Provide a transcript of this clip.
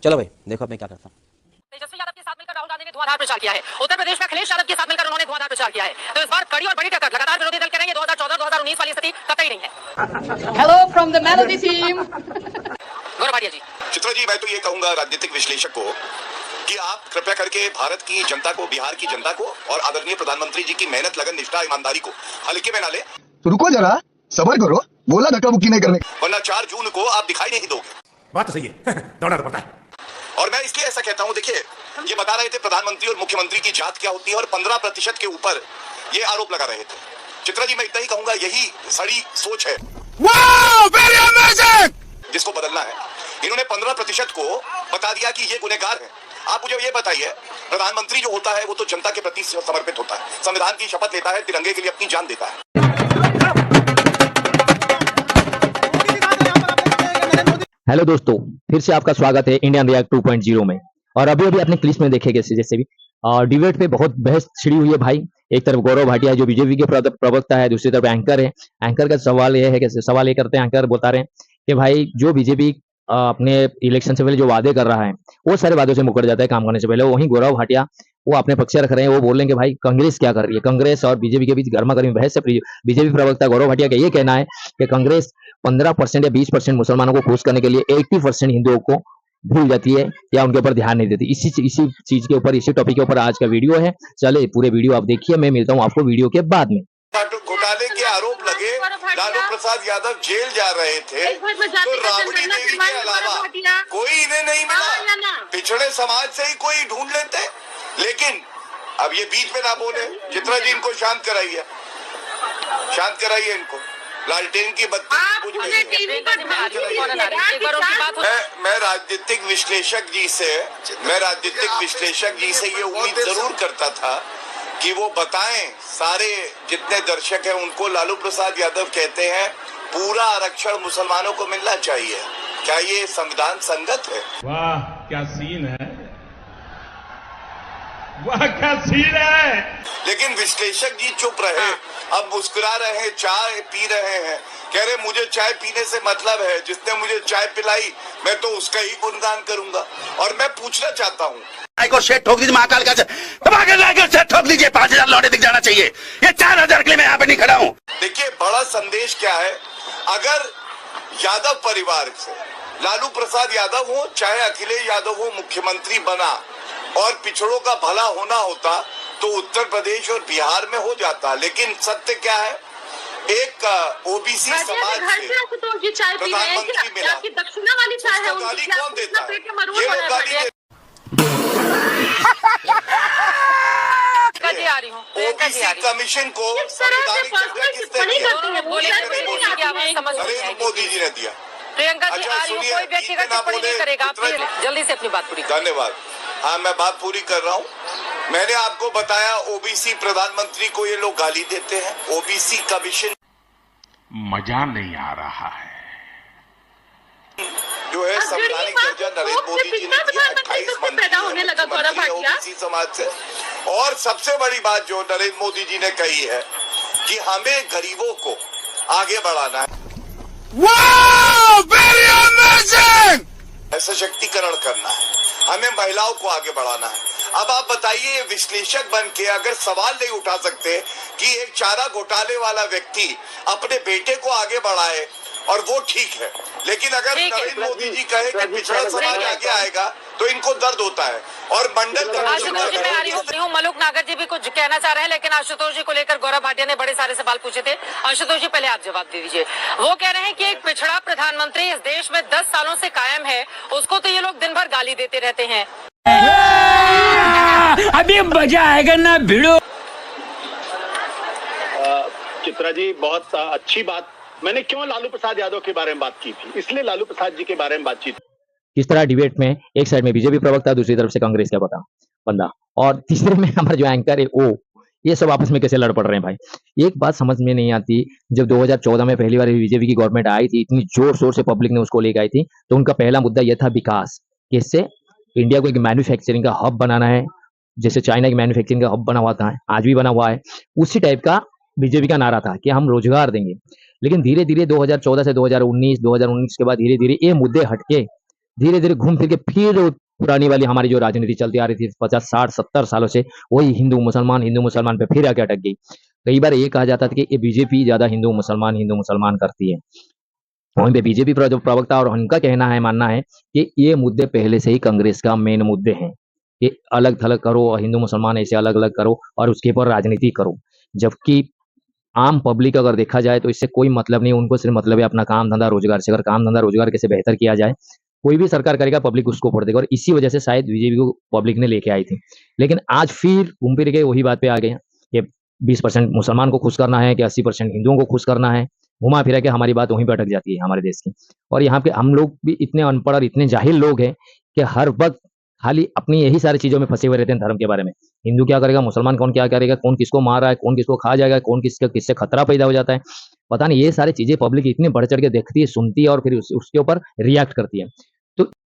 चलो भाई देखो अब मैं क्या करता हूँ। तेजस्वी यादव के साथ मिलकर राहुल गांधी ने धुआंधार प्रचार किया है। उत्तर प्रदेश में अखिलेश यादव के साथ मिलकर उन्होंने धुआंधार प्रचार किया है। तो इस बार कड़ी और बड़ी टक्कर लगातार विरोधी दल कह रहे हैं 2014-2019 वाली स्थिति कतई नहीं है। Hello from the melody team. Gaurav Bhatia ji. Chitra ji, मैं तो ये कहूंगा राजनीतिक विश्लेषक को कि आप कृपया करके भारत की जनता को, बिहार की जनता को और आदरणीय प्रधानमंत्री जी की मेहनत, लगन, निष्ठा, ईमानदारी को हल्के में ना ले। तो रुको जरा, सबर करो, बोला धक्का मुक्की नहीं करने, वरना 4 जून को आप दिखाई नहीं दोगे। बात तो सही है, दौड़ना तो पड़ता है। और मैं इसलिए ऐसा कहता हूं, देखिए ये बता रहे थे प्रधानमंत्री और मुख्यमंत्री की जात क्या होती है और 15% के ऊपर ये आरोप लगा रहे थे। चित्रा जी, मैं इतना ही कहूंगा, यही सड़ी सोच है जिसको बदलना है। इन्होंने 15% को बता दिया कि ये गुनहगार है। आप मुझे ये बताइए, प्रधानमंत्री जो होता है वो तो जनता के प्रति समर्पित होता है, संविधान की शपथ लेता है, तिरंगे के लिए अपनी जान देता है। हेलो दोस्तों, फिर से आपका स्वागत है इंडियन रिएक्ट 2.0 में। और अभी अपने क्लिप्स में देखेंगे जैसे भी डिबेट पे बहुत बहस छिड़ी हुई है भाई। एक तरफ गौरव भाटिया जो बीजेपी के प्रवक्ता है, दूसरी तरफ एंकर है। एंकर का सवाल ये है कि सवाल ये करते हैं, एंकर बता रहे हैं कि भाई जो बीजेपी अपने इलेक्शन से पहले जो वादे कर रहा है वो सारे वादों से मुकर जाता है काम करने से पहले। वहीं गौरव भाटिया वो अपने पक्ष रख रहे हैं, वो बोल रहे हैं कि भाई कांग्रेस क्या कर रही है। कांग्रेस और बीजेपी के बीच गर्मा गर्मी बहस है। बीजेपी प्रवक्ता गौरव भाटिया का ये कहना है कि कांग्रेस 15% या 20% मुसलमानों को खुश करने के लिए 80% हिंदुओं को भूल जाती है या उनके ऊपर ध्यान नहीं देती। इसी चीज के ऊपर, इसी टॉपिक के ऊपर आज का वीडियो है। चले पूरे वीडियो आप देखिए, मैं मिलता हूँ आपको वीडियो के बाद में। घोटाले के आरोप लगे, लालू प्रसाद यादव जेल जा रहे थे, तो राबड़ी देवी के अलावा कोई इन्हें नहीं मिला। पिछड़े समाज से ही कोई ढूंढ लेते। लेकिन अब ये बीच में ना बोले। चित्रा जी, इनको शांत कराइए, शांत कराइए इनको। लालटेन की बत्ती कुछ नहीं। मैं राजनीतिक विश्लेषक जी से ये उम्मीद जरूर करता था कि वो बताएं, सारे जितने दर्शक हैं उनको, लालू प्रसाद यादव कहते हैं पूरा आरक्षण मुसलमानों को मिलना चाहिए। क्या ये संविधान संगत है? वाह क्या सीन है, वाह क्या सीन है। लेकिन विश्लेषक जी चुप रहे, अब मुस्कुरा रहे हैं, चाय पी रहे हैं, कह रहे मुझे चाय पीने से मतलब है, जिसने मुझे चाय पिलाई मैं तो उसका ही गुणगान करूंगा। और मैं पूछना चाहता हूँ, को शेड ठोक दीजिए, महाकाल का शेड ठोक दीजिए, 5000 लौटे दिख जाना चाहिए। ये 4000 के लिए मैं यहाँ पे नहीं खड़ा हूँ। देखिए बड़ा संदेश क्या है। अगर यादव परिवार से लालू प्रसाद यादव हो, चाहे अखिलेश यादव हो, मुख्यमंत्री बना और पिछड़ों का भला होना होता तो उत्तर प्रदेश और बिहार में हो जाता। लेकिन सत्य क्या है, एक ओबीसी समाज से प्रधानमंत्री मिला, उसको गाली कौन देता है? ये लोग गाली ओबीसी कमीशन को संवैधानिक दर्जा किसने दिया? नरेंद्र मोदी जी ने दिया। प्रियंका जी, कोई व्यक्तिगत टिप्पणी नहीं करेगा, आप जल्दी से अपनी बात पूरी करें। धन्यवाद। हाँ, मैं बात पूरी कर रहा हूँ। मैंने आपको बताया ओबीसी प्रधानमंत्री को ये लोग गाली देते हैं। ओबीसी कमीशन मजा नहीं आ रहा है जो है संवैधानिक दर्जा नरेंद्र मोदी जी ने दिया। 28 मंत्री ओबीसी समाज से। और सबसे बड़ी बात जो नरेंद्र मोदी जी ने कही है कि हमें गरीबों को आगे बढ़ाना है, सशक्तिकरण करना है, हमें महिलाओं को आगे बढ़ाना है। अब आप बताइए, विश्लेषक बन के अगर सवाल नहीं उठा सकते कि एक चारा घोटाले वाला व्यक्ति अपने बेटे को आगे बढ़ाए और वो ठीक है, लेकिन अगर नरेंद्र मोदी जी कहे कि पिछड़ा समाज आगे आएगा तो इनको दर्द होता है। और मंडल आशुतोष जी, मैं आ रही हूँ। मलूक नागर जी भी कुछ कहना चाह रहे हैं, लेकिन आशुतोष जी को लेकर गौरव भाटिया ने बड़े सारे सवाल पूछे थे। आशुतोष जी, पहले आप जवाब दे दीजिए। वो कह रहे हैं कि एक पिछड़ा प्रधानमंत्री इस देश में 10 सालों से कायम है, उसको तो ये लोग दिन भर गाली देते रहते हैं। अभी मजा आएगा ना भिड़ो। चित्रा जी, बहुत अच्छी बात। मैंने क्यों लालू प्रसाद यादव के बारे में बात की थी, इसलिए लालू प्रसाद जी के बारे में बातचीत। किस तरह डिबेट में एक साइड में बीजेपी प्रवक्ता, दूसरी तरफ से कांग्रेस का बंदा, और तीसरे में हमारा जो एंकर है वो, ये सब आपस में कैसे लड़ पड़ रहे हैं भाई। एक बात समझ में नहीं आती, जब 2014 में पहली बार बीजेपी की गवर्नमेंट आई थी, इतनी जोर शोर से पब्लिक ने उसको लेकर आई थी, तो उनका पहला मुद्दा यह था विकास। किससे? इंडिया को एक मैन्युफैक्चरिंग का हब बनाना है, जैसे चाइना की मैन्युफैक्चरिंग का हब बना हुआ था, आज भी बना हुआ है। उसी टाइप का बीजेपी का नारा था कि हम रोजगार देंगे। लेकिन धीरे धीरे 2014 से 2019 के बाद धीरे धीरे ये मुद्दे हटके धीरे धीरे घूम फिर के फिर वो पुरानी वाली हमारी जो राजनीति चलती आ रही थी 50 60 70 सालों से, वही हिंदू मुसलमान पे फिर आके अटक गई। कई बार ये कहा जाता था कि ये बीजेपी ज्यादा हिंदू मुसलमान करती है। वहीं पे बीजेपी जो प्रवक्ता और उनका कहना है, मानना है कि ये मुद्दे पहले से ही कांग्रेस का मेन मुद्दे हैं कि अलग थलग करो, हिंदू मुसलमान ऐसे अलग अलग करो और उसके ऊपर राजनीति करो। जबकि आम पब्लिक अगर देखा जाए तो इससे कोई मतलब नहीं, उनको सिर्फ मतलब है अपना काम धंधा रोजगार से। अगर काम धंधा रोजगार कैसे बेहतर किया जाए, कोई भी सरकार करेगा पब्लिक उसको वोट देगा, और इसी वजह से शायद बीजेपी को पब्लिक ने लेके आई थी। लेकिन आज फिर घूम फिर के वही बात पे आ गए कि 20% मुसलमान को खुश करना है कि 80% हिंदुओं को खुश करना है। घुमा फिरा के हमारी बात वहीं पे अटक जाती है हमारे देश की। और यहाँ पे हम लोग भी इतने अनपढ़ और इतने जाहिल लोग हैं कि हर वक्त खाली अपनी यही सारी चीजों में फंसे हुए रहते हैं धर्म के बारे में। हिंदू क्या करेगा, मुसलमान कौन क्या करेगा, कौन किसको मार रहा है, कौन किसको खा जाएगा, कौन किससे खतरा पैदा हो जाता है, पता नहीं। ये सारी चीजें पब्लिक इतनी बढ़ चढ़ के देखती है, सुनती है और फिर उसके ऊपर रिएक्ट करती है।